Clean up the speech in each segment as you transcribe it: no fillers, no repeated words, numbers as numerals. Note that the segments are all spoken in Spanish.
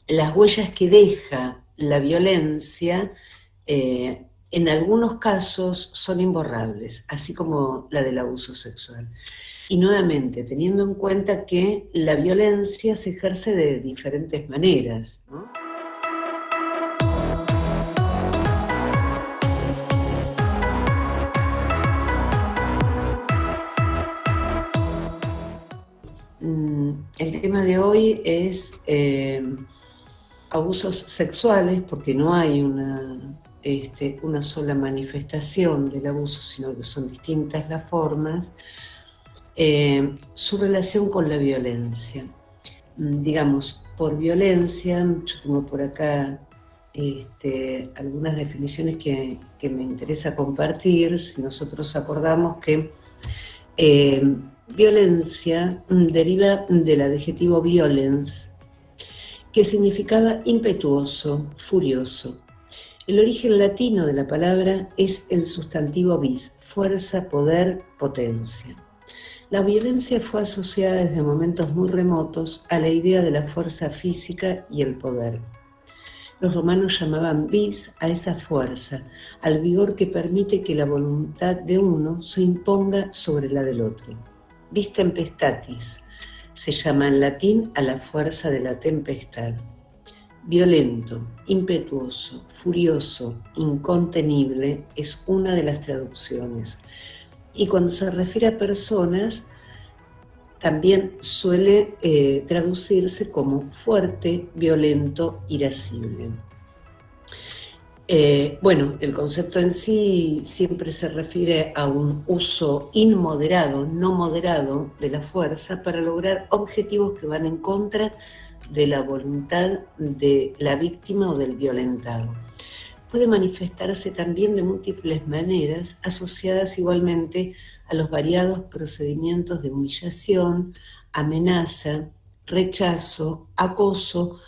las huellas que deja la violencia, en algunos casos son imborrables, así como la del abuso sexual. Y nuevamente, teniendo en cuenta que la violencia se ejerce de diferentes maneras, ¿no? El tema de hoy es abusos sexuales, porque no hay una sola manifestación del abuso, sino que son distintas las formas, su relación con la violencia. Digamos, por violencia, yo tengo por acá algunas definiciones que me interesa compartir. Si nosotros acordamos que violencia deriva del adjetivo violens, que significaba impetuoso, furioso. El origen latino de la palabra es el sustantivo vis, fuerza, poder, potencia. La violencia fue asociada desde momentos muy remotos a la idea de la fuerza física y el poder. Los romanos llamaban vis a esa fuerza, al vigor que permite que la voluntad de uno se imponga sobre la del otro. Vis tempestatis se llama en latín a la fuerza de la tempestad. Violento, impetuoso, furioso, incontenible es una de las traducciones. Y cuando se refiere a personas, también suele traducirse como fuerte, violento, irascible. Bueno, el concepto en sí siempre se refiere a un uso inmoderado, no moderado de la fuerza para lograr objetivos que van en contra de la voluntad de la víctima o del violentado. Puede manifestarse también de múltiples maneras, asociadas igualmente a los variados procedimientos de humillación, amenaza, rechazo, acoso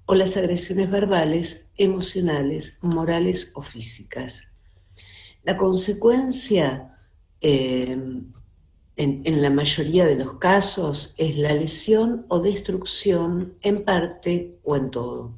o las agresiones verbales, emocionales, morales o físicas. La consecuencia, en la mayoría de los casos, es la lesión o destrucción en parte o en todo.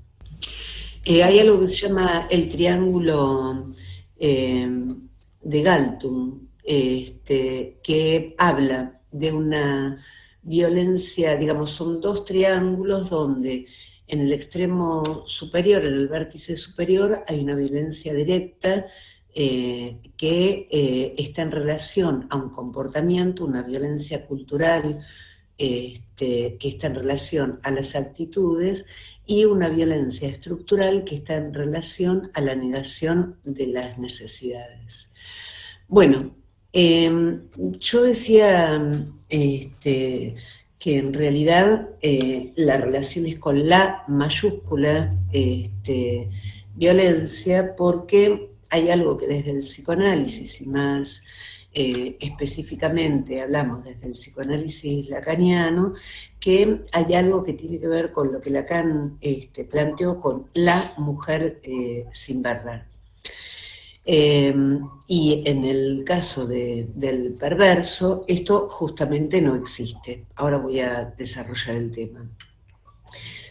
Hay algo que se llama el triángulo de Galtung, que habla de una violencia, digamos, son dos triángulos donde en el extremo superior, en el vértice superior, hay una violencia directa que está en relación a un comportamiento, una violencia cultural que está en relación a las actitudes, y una violencia estructural que está en relación a la negación de las necesidades. Bueno, yo decía que en realidad la relación es con la mayúscula violencia, porque hay algo que desde el psicoanálisis y más específicamente hablamos desde el psicoanálisis lacaniano, que hay algo que tiene que ver con lo que Lacan planteó con la mujer sin verdad. Y en el caso del perverso, esto justamente no existe. Ahora voy a desarrollar el tema.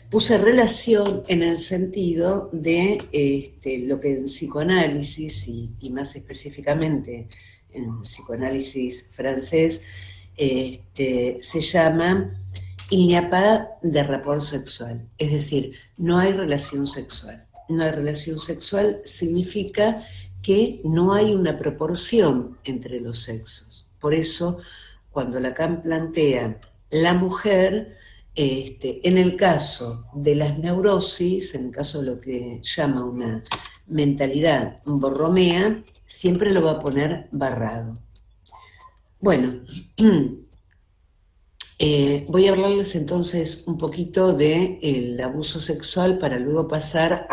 Puse relación en el sentido de lo que en psicoanálisis, y más específicamente en psicoanálisis francés, se llama il n'y a pas de rapport sexual, es decir, no hay relación sexual. No hay relación sexual significa que no hay una proporción entre los sexos. Por eso, cuando Lacan plantea la mujer, en el caso de las neurosis, en el caso de lo que llama una mentalidad borromea, siempre lo va a poner barrado. Bueno, voy a hablarles entonces un poquito del abuso sexual para luego pasar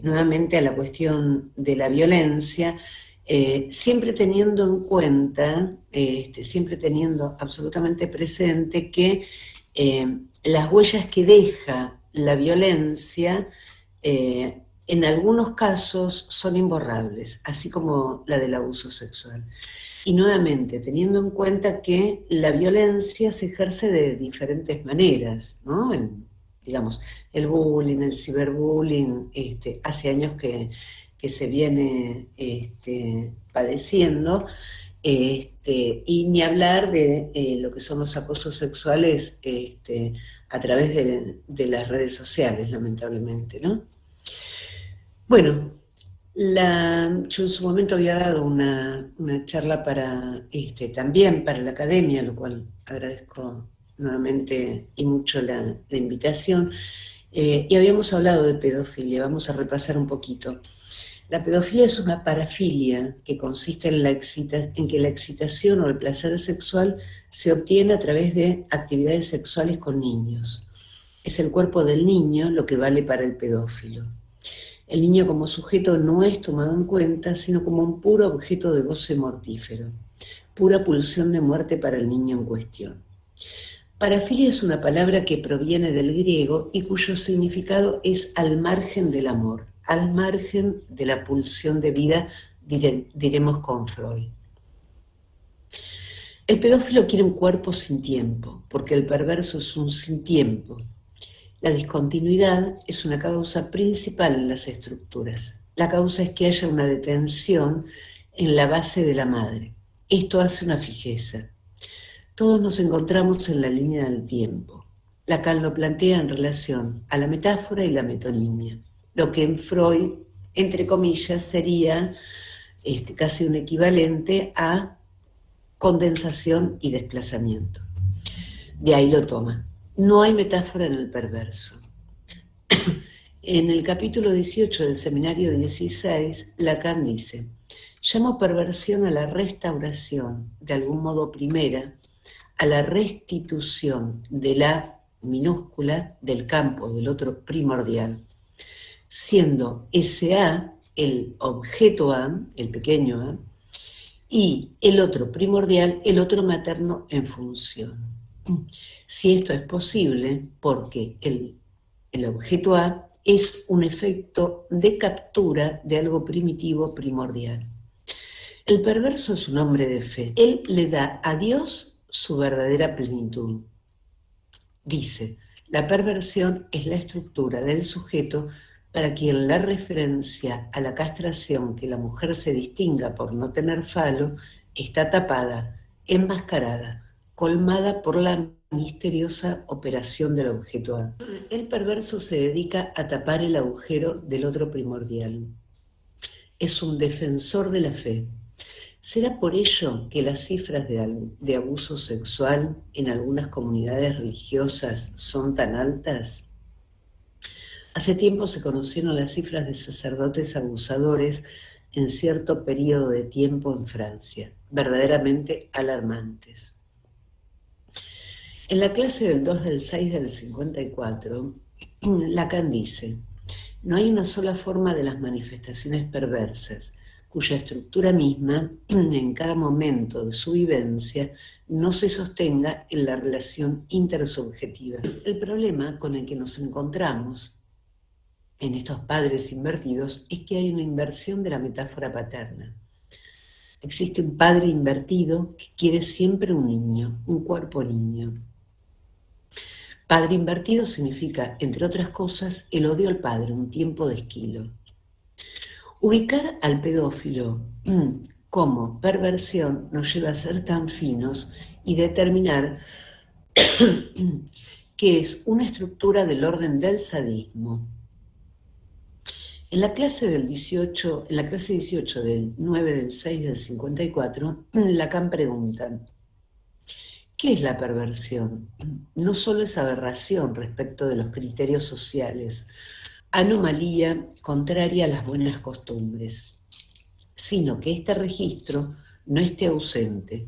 nuevamente a la cuestión de la violencia, siempre teniendo en cuenta, siempre teniendo absolutamente presente que las huellas que deja la violencia en algunos casos son imborrables, así como la del abuso sexual. Y nuevamente, teniendo en cuenta que la violencia se ejerce de diferentes maneras, ¿no? digamos, el bullying, el ciberbullying, hace años que se viene padeciendo, y ni hablar de lo que son los acosos sexuales a través de las redes sociales, lamentablemente, ¿no? Bueno, yo en su momento había dado una charla también para la academia, lo cual agradezco nuevamente y mucho la invitación, y habíamos hablado de pedofilia. Vamos a repasar un poquito. La pedofilia es una parafilia que consiste en que la excitación o el placer sexual se obtiene a través de actividades sexuales con niños. Es el cuerpo del niño lo que vale para el pedófilo. El niño como sujeto no es tomado en cuenta, sino como un puro objeto de goce mortífero, pura pulsión de muerte para el niño en cuestión. Parafilia es una palabra que proviene del griego y cuyo significado es al margen del amor, al margen de la pulsión de vida, diremos con Freud. El pedófilo quiere un cuerpo sin tiempo, porque el perverso es un sin tiempo. La discontinuidad es una causa principal en las estructuras. La causa es que haya una detención en la base de la madre. Esto hace una fijeza. Todos nos encontramos en la línea del tiempo. Lacan lo plantea en relación a la metáfora y la metonimia, lo que en Freud, entre comillas, sería casi un equivalente a condensación y desplazamiento. De ahí lo toma. No hay metáfora en el perverso. En el capítulo 18 del seminario 16, Lacan dice: llamo perversión a la restauración, de algún modo primera, a la restitución de la minúscula del campo del otro primordial, siendo ese A el objeto A, el pequeño A, y el otro primordial, el otro materno en función. Si esto es posible, porque el objeto A es un efecto de captura de algo primitivo primordial. El perverso es un hombre de fe. Él le da a Dios su verdadera plenitud. Dice, la perversión es la estructura del sujeto para quien la referencia a la castración que la mujer se distinga por no tener falo está tapada, enmascarada, colmada por la misteriosa operación del objeto A. El perverso se dedica a tapar el agujero del otro primordial. Es un defensor de la fe. ¿Será por ello que las cifras de abuso sexual en algunas comunidades religiosas son tan altas? Hace tiempo se conocieron las cifras de sacerdotes abusadores en cierto periodo de tiempo en Francia, verdaderamente alarmantes. En la clase del 2 del 6 del 54, Lacan dice: no hay una sola forma de las manifestaciones perversas, cuya estructura misma, en cada momento de su vivencia, no se sostenga en la relación intersubjetiva. El problema con el que nos encontramos en estos padres invertidos es que hay una inversión de la metáfora paterna. Existe un padre invertido que quiere siempre un niño, un cuerpo niño. Padre invertido significa, entre otras cosas, el odio al padre, un tiempo de esquilo. Ubicar al pedófilo como perversión nos lleva a ser tan finos y determinar que es una estructura del orden del sadismo. En la clase 18 del 9 del 6 del 54, Lacan pregunta: ¿qué es la perversión? No solo es aberración respecto de los criterios sociales, anomalía contraria a las buenas costumbres, sino que este registro no esté ausente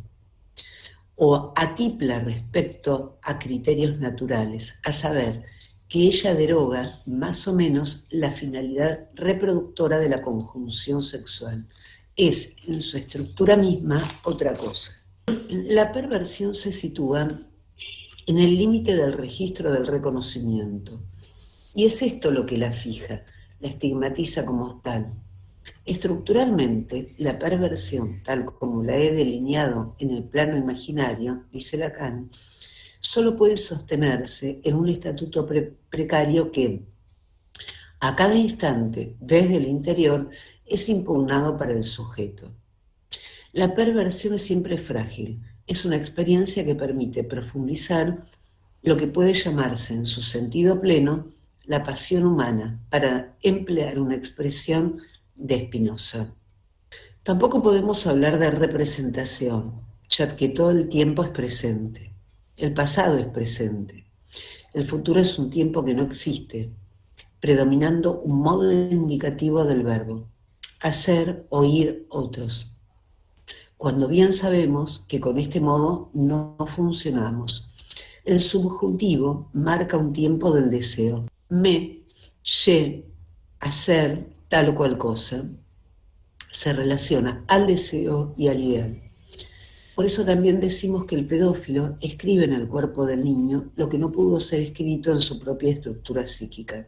o atipla respecto a criterios naturales, a saber, que ella deroga más o menos la finalidad reproductora de la conjunción sexual. Es, en su estructura misma, otra cosa. La perversión se sitúa en el límite del registro del reconocimiento. Y es esto lo que la fija, la estigmatiza como tal. Estructuralmente, la perversión, tal como la he delineado en el plano imaginario, dice Lacan, solo puede sostenerse en un estatuto precario que, a cada instante, desde el interior, es impugnado para el sujeto. La perversión es siempre frágil, es una experiencia que permite profundizar lo que puede llamarse en su sentido pleno la pasión humana, para emplear una expresión de Spinoza. Tampoco podemos hablar de representación, ya que todo el tiempo es presente. El pasado es presente. El futuro es un tiempo que no existe, predominando un modo indicativo del verbo, hacer, oír otros. Cuando bien sabemos que con este modo no funcionamos. El subjuntivo marca un tiempo del deseo. Me, ye, hacer tal o cual cosa, se relaciona al deseo y al ideal. Por eso también decimos que el pedófilo escribe en el cuerpo del niño lo que no pudo ser escrito en su propia estructura psíquica.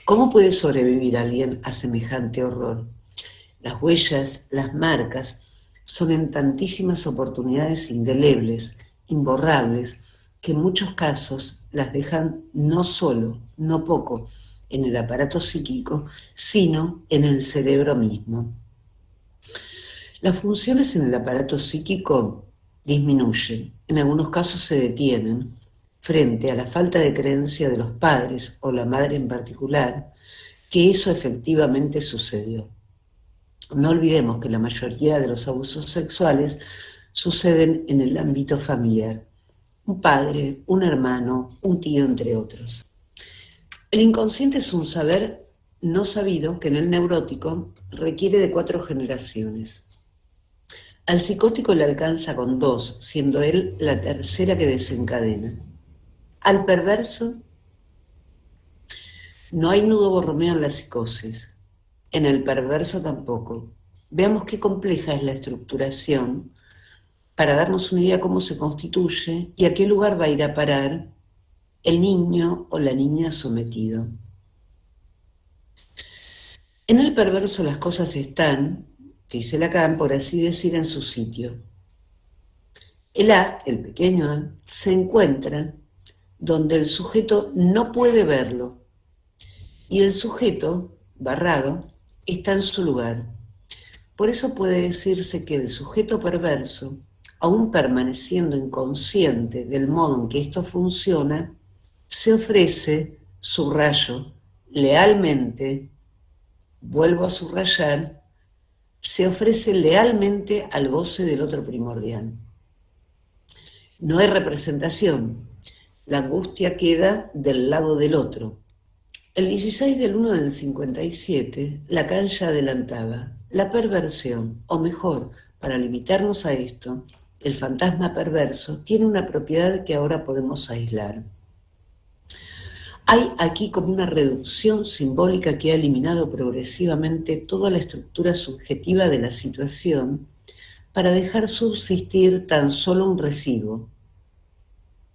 ¿Cómo puede sobrevivir alguien a semejante horror? Las huellas, las marcas, son en tantísimas oportunidades indelebles, imborrables, que en muchos casos las dejan no solo, no poco, en el aparato psíquico, sino en el cerebro mismo. Las funciones en el aparato psíquico disminuyen, en algunos casos se detienen, frente a la falta de creencia de los padres o la madre en particular, que eso efectivamente sucedió. No olvidemos que la mayoría de los abusos sexuales suceden en el ámbito familiar. Un padre, un hermano, un tío, entre otros. El inconsciente es un saber no sabido que en el neurótico requiere de 4 generaciones. Al psicótico le alcanza con 2, siendo él la tercera que desencadena. Al perverso no hay nudo borromeo en la psicosis. En el perverso tampoco. Veamos qué compleja es la estructuración para darnos una idea de cómo se constituye y a qué lugar va a ir a parar el niño o la niña sometido. En el perverso las cosas están, dice Lacan, por así decir, en su sitio. El A, el pequeño A, se encuentra donde el sujeto no puede verlo y el sujeto, barrado, está en su lugar. Por eso puede decirse que el sujeto perverso, aún permaneciendo inconsciente del modo en que esto funciona, se ofrece, subrayo, lealmente, vuelvo a subrayar, se ofrece lealmente al goce del otro primordial. No hay representación, la angustia queda del lado del otro. El 16/1/57, Lacan ya adelantaba, la perversión, o mejor, para limitarnos a esto, el fantasma perverso tiene una propiedad que ahora podemos aislar. Hay aquí como una reducción simbólica que ha eliminado progresivamente toda la estructura subjetiva de la situación para dejar subsistir tan solo un residuo,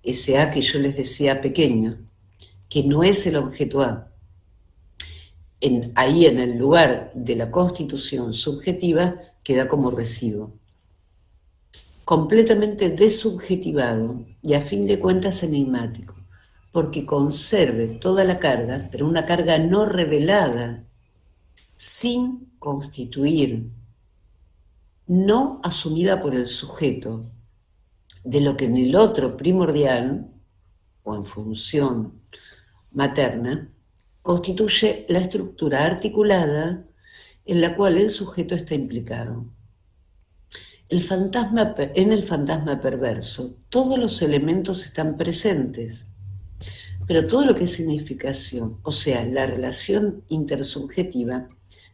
ese A que yo les decía pequeño, que no es el objeto A. Ahí en el lugar de la constitución subjetiva queda como residuo. Completamente desubjetivado y a fin de cuentas enigmático, porque conserve toda la carga, pero una carga no revelada, sin constituir, no asumida por el sujeto, de lo que en el otro primordial, o en función materna, constituye la estructura articulada en la cual el sujeto está implicado. En el fantasma perverso, todos los elementos están presentes, pero todo lo que es significación, o sea, la relación intersubjetiva,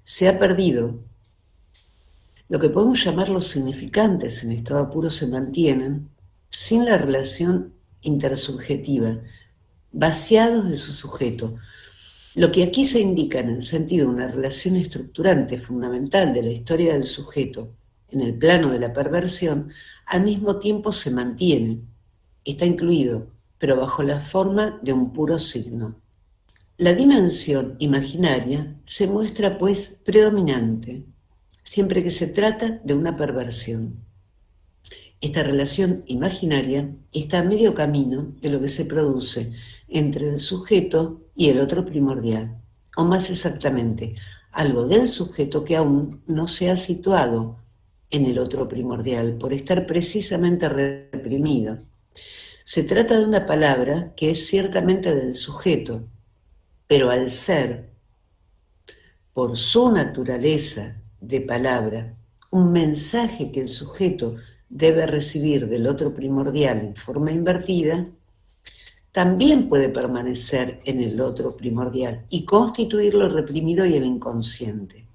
se ha perdido. Lo que podemos llamar los significantes en estado puro se mantienen sin la relación intersubjetiva, vaciados de su sujeto. Lo que aquí se indica en el sentido de una relación estructurante fundamental de la historia del sujeto en el plano de la perversión, al mismo tiempo se mantiene, está incluido, pero bajo la forma de un puro signo. La dimensión imaginaria se muestra, pues, predominante, siempre que se trata de una perversión. Esta relación imaginaria está a medio camino de lo que se produce entre el sujeto y el otro primordial, o más exactamente, algo del sujeto que aún no se ha situado en el otro primordial por estar precisamente reprimido. Se trata de una palabra que es ciertamente del sujeto, pero al ser, por su naturaleza de palabra, un mensaje que el sujeto debe recibir del otro primordial en forma invertida, también puede permanecer en el otro primordial y constituir lo reprimido y el inconsciente,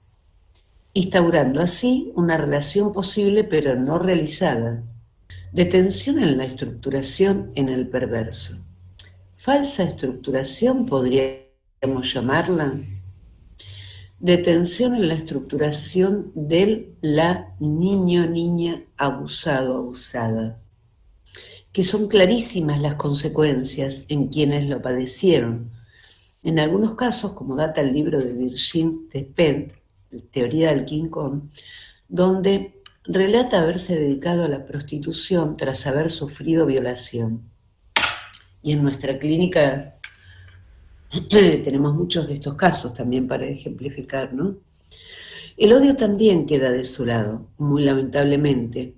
instaurando así una relación posible pero no realizada, de tensión en la estructuración en el perverso. Falsa estructuración podríamos llamarla, de tensión en la estructuración del la niño-niña abusado-abusada, que son clarísimas las consecuencias en quienes lo padecieron. En algunos casos, como data el libro de Virginie Despentes, Teoría del King Kong, donde relata haberse dedicado a la prostitución tras haber sufrido violación. Y en nuestra clínica tenemos muchos de estos casos también para ejemplificar, ¿no? El odio también queda de su lado, muy lamentablemente,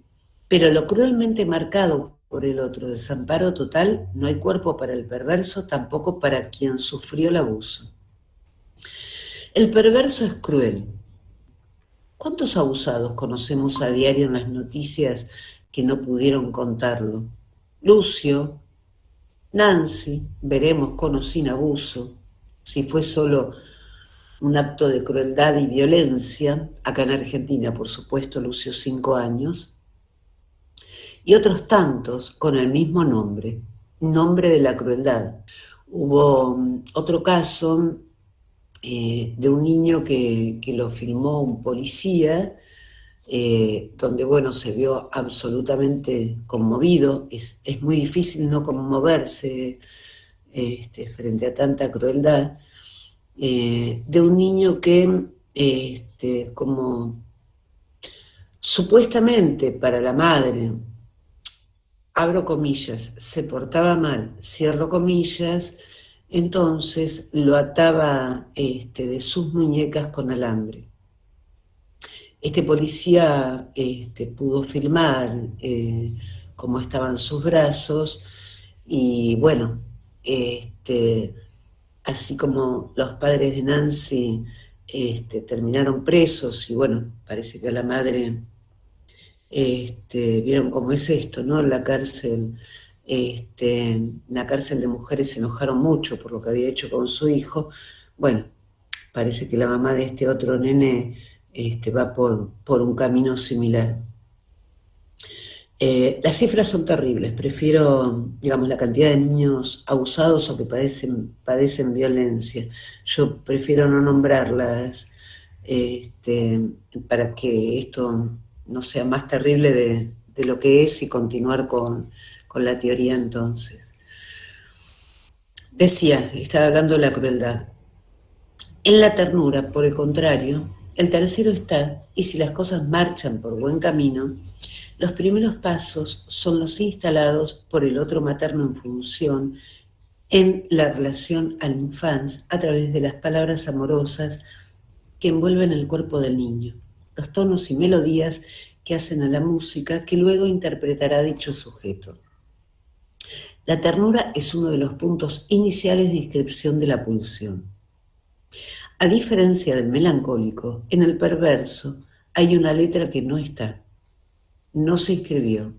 pero lo cruelmente marcado por el otro, desamparo total, no hay cuerpo para el perverso, tampoco para quien sufrió el abuso. El perverso es cruel. ¿Cuántos abusados conocemos a diario en las noticias que no pudieron contarlo? Lucio, Nancy, veremos con o sin abuso, si fue solo un acto de crueldad y violencia, acá en Argentina, por supuesto, Lucio 5 años, y otros tantos con el mismo nombre de la crueldad. Hubo otro caso de un niño que lo filmó un policía, donde, bueno, se vio absolutamente conmovido. Es muy difícil no conmoverse frente a tanta crueldad, de un niño que, como supuestamente para la madre, abro comillas, se portaba mal, cierro comillas, entonces lo ataba de sus muñecas con alambre. Este policía pudo filmar cómo estaban sus brazos y bueno, así como los padres de Nancy terminaron presos y bueno, parece que a la madre vieron cómo es esto, ¿no? La cárcel de mujeres se enojaron mucho por lo que había hecho con su hijo. Bueno, parece que la mamá de este otro nene va por un camino similar. Las cifras son terribles, prefiero, digamos, la cantidad de niños abusados o que padecen violencia. Yo prefiero no nombrarlas para que esto no sea más terrible de lo que es y continuar con la teoría entonces. Decía, estaba hablando de la crueldad. En la ternura, por el contrario, el tercero está, y si las cosas marchan por buen camino, los primeros pasos son los instalados por el otro materno en función en la relación al infans a través de las palabras amorosas que envuelven el cuerpo del niño, los tonos y melodías que hacen a la música que luego interpretará dicho sujeto. La ternura es uno de los puntos iniciales de inscripción de la pulsión. A diferencia del melancólico, en el perverso hay una letra que no está, no se inscribió.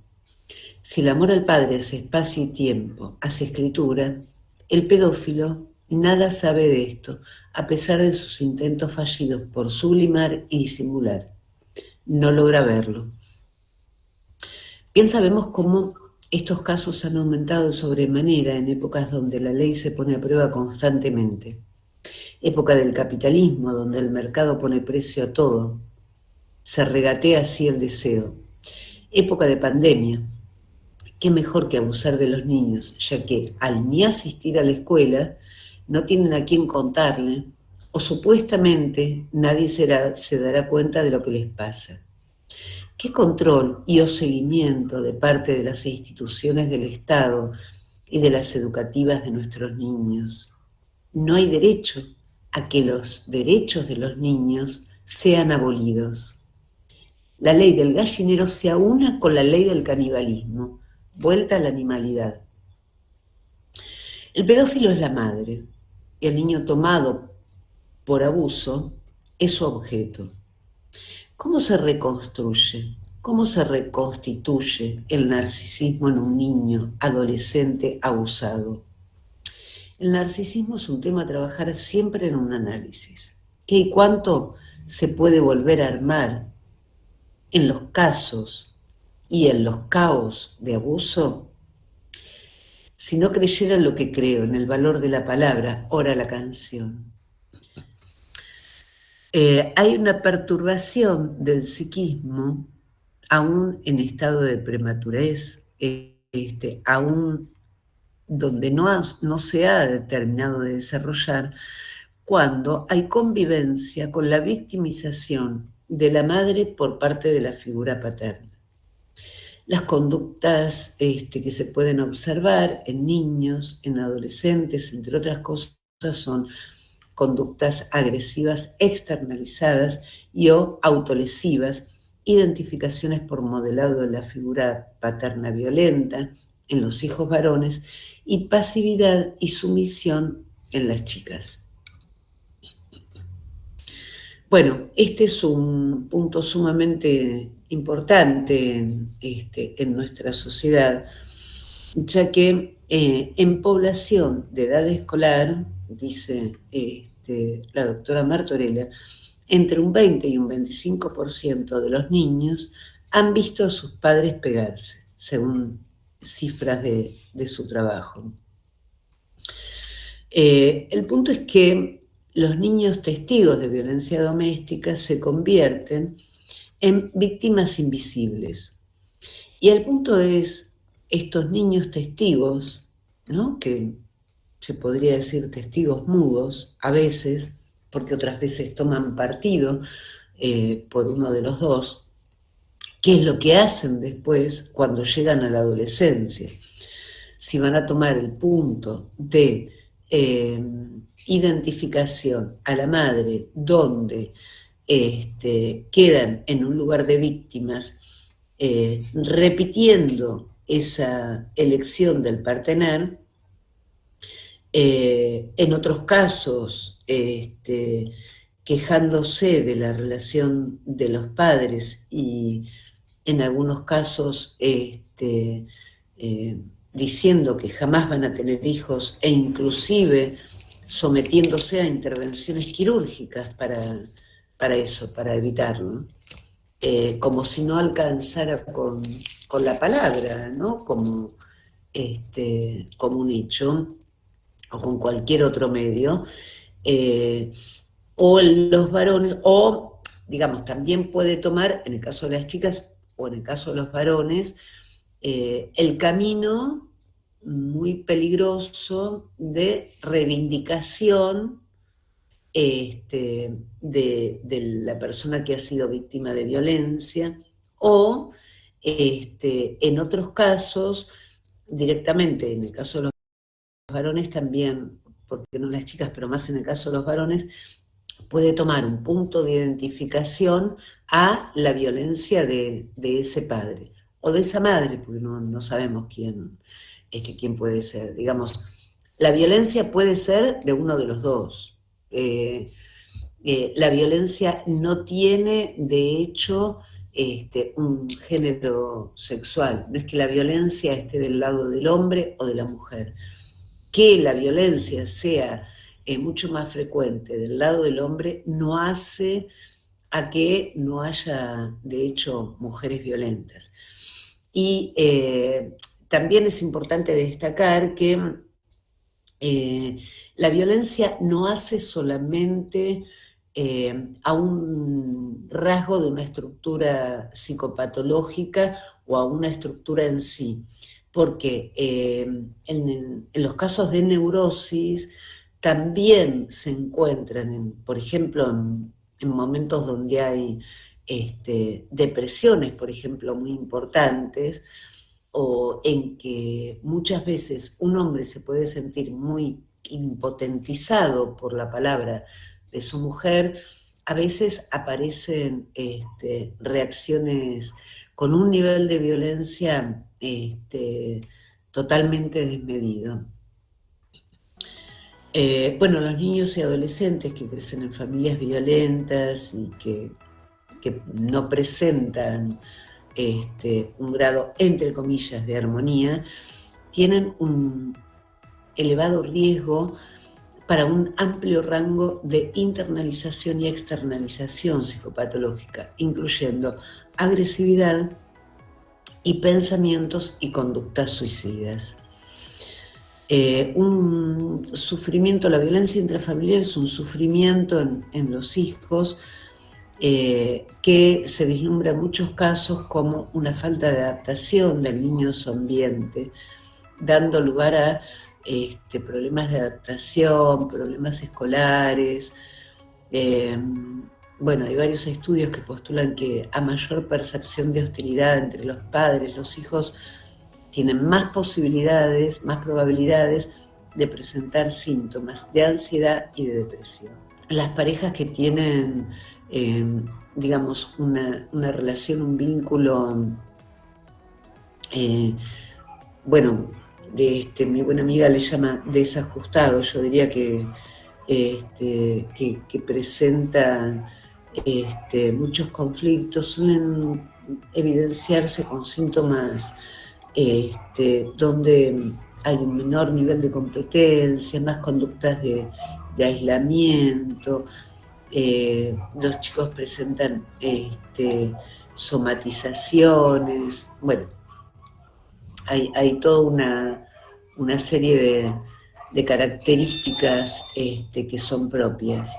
Si el amor al padre es espacio y tiempo, hace escritura, el pedófilo nada sabe de esto, a pesar de sus intentos fallidos por sublimar y disimular. No logra verlo. Bien sabemos cómo estos casos han aumentado de sobremanera en épocas donde la ley se pone a prueba constantemente. Época del capitalismo, donde el mercado pone precio a todo. Se regatea así el deseo. Época de pandemia. Qué mejor que abusar de los niños, ya que al ni asistir a la escuela no tienen a quién contarle, o supuestamente nadie se dará cuenta de lo que les pasa. ¿Qué control y o seguimiento de parte de las instituciones del Estado y de las educativas de nuestros niños? No hay derecho a que los derechos de los niños sean abolidos. La ley del gallinero se aúna con la ley del canibalismo, vuelta a la animalidad. El pedófilo es la madre y el niño tomado por abuso es su objeto. ¿Cómo se reconstruye? ¿Cómo se reconstituye el narcisismo en un niño adolescente abusado? El narcisismo es un tema a trabajar siempre en un análisis. ¿Qué y cuánto se puede volver a armar en los casos y en los caos de abuso? Si no creyera en lo que creo, en el valor de la palabra, ora la canción. Hay una perturbación del psiquismo, aún en estado de prematurez, aún donde no se ha terminado de desarrollar, cuando hay convivencia con la victimización de la madre por parte de la figura paterna. Las conductas que se pueden observar en niños, en adolescentes, entre otras cosas, son conductas agresivas externalizadas y o autolesivas, identificaciones por modelado de la figura paterna violenta en los hijos varones y pasividad y sumisión en las chicas. Bueno, este es un punto sumamente importante en nuestra sociedad, ya que en población de edad escolar, dice la doctora Martorella, entre un 20 y un 25% de los niños han visto a sus padres pegarse, según cifras de su trabajo. El punto es que los niños testigos de violencia doméstica se convierten en víctimas invisibles. Y el punto es, estos niños testigos, ¿no?, que se podría decir testigos mudos a veces, porque otras veces toman partido por uno de los dos, ¿qué es lo que hacen después cuando llegan a la adolescencia? Si van a tomar el punto de identificación a la madre donde quedan en un lugar de víctimas, repitiendo esa elección del partener, en otros casos quejándose de la relación de los padres y en algunos casos diciendo que jamás van a tener hijos e inclusive sometiéndose a intervenciones quirúrgicas para eso, para evitarlo, como si no alcanzara con la palabra, ¿no?, como un hecho, o con cualquier otro medio, o los varones, o digamos, también puede tomar, en el caso de las chicas o en el caso de los varones, el camino muy peligroso de reivindicación de la persona que ha sido víctima de violencia, o en otros casos, directamente, en el caso de los varones también, porque no las chicas, pero más en el caso de los varones, puede tomar un punto de identificación a la violencia de ese padre o de esa madre, porque no sabemos quién puede ser. Digamos, la violencia puede ser de uno de los dos. La violencia no tiene, de hecho, un género sexual. No es que la violencia esté del lado del hombre o de la mujer. Que la violencia sea mucho más frecuente del lado del hombre no hace a que no haya, de hecho, mujeres violentas. Y también es importante destacar que la violencia no hace solamente a un rasgo de una estructura psicopatológica o a una estructura en sí, porque en los casos de neurosis también se encuentran, por ejemplo, en momentos donde hay depresiones, por ejemplo, muy importantes, o en que muchas veces un hombre se puede sentir muy impotentizado por la palabra de su mujer, a veces aparecen reacciones con un nivel de violencia totalmente desmedido. Bueno, los niños y adolescentes que crecen en familias violentas y que no presentan un grado, entre comillas, de armonía, tienen un elevado riesgo para un amplio rango de internalización y externalización psicopatológica, incluyendo agresividad y pensamientos y conductas suicidas. Un sufrimiento, la violencia intrafamiliar es un sufrimiento en los hijos que se vislumbra en muchos casos como una falta de adaptación del niño a su ambiente, dando lugar a problemas de adaptación, problemas escolares. Bueno, hay varios estudios que postulan que a mayor percepción de hostilidad entre los padres, los hijos tienen más posibilidades, más probabilidades de presentar síntomas de ansiedad y de depresión. Las parejas que tienen, digamos, una relación, un vínculo, bueno, mi buena amiga le llama desajustado, yo diría que presentan muchos conflictos, suelen evidenciarse con síntomas donde hay un menor nivel de competencia, más conductas de aislamiento. Los chicos presentan somatizaciones. Bueno, hay toda una serie de características que son propias.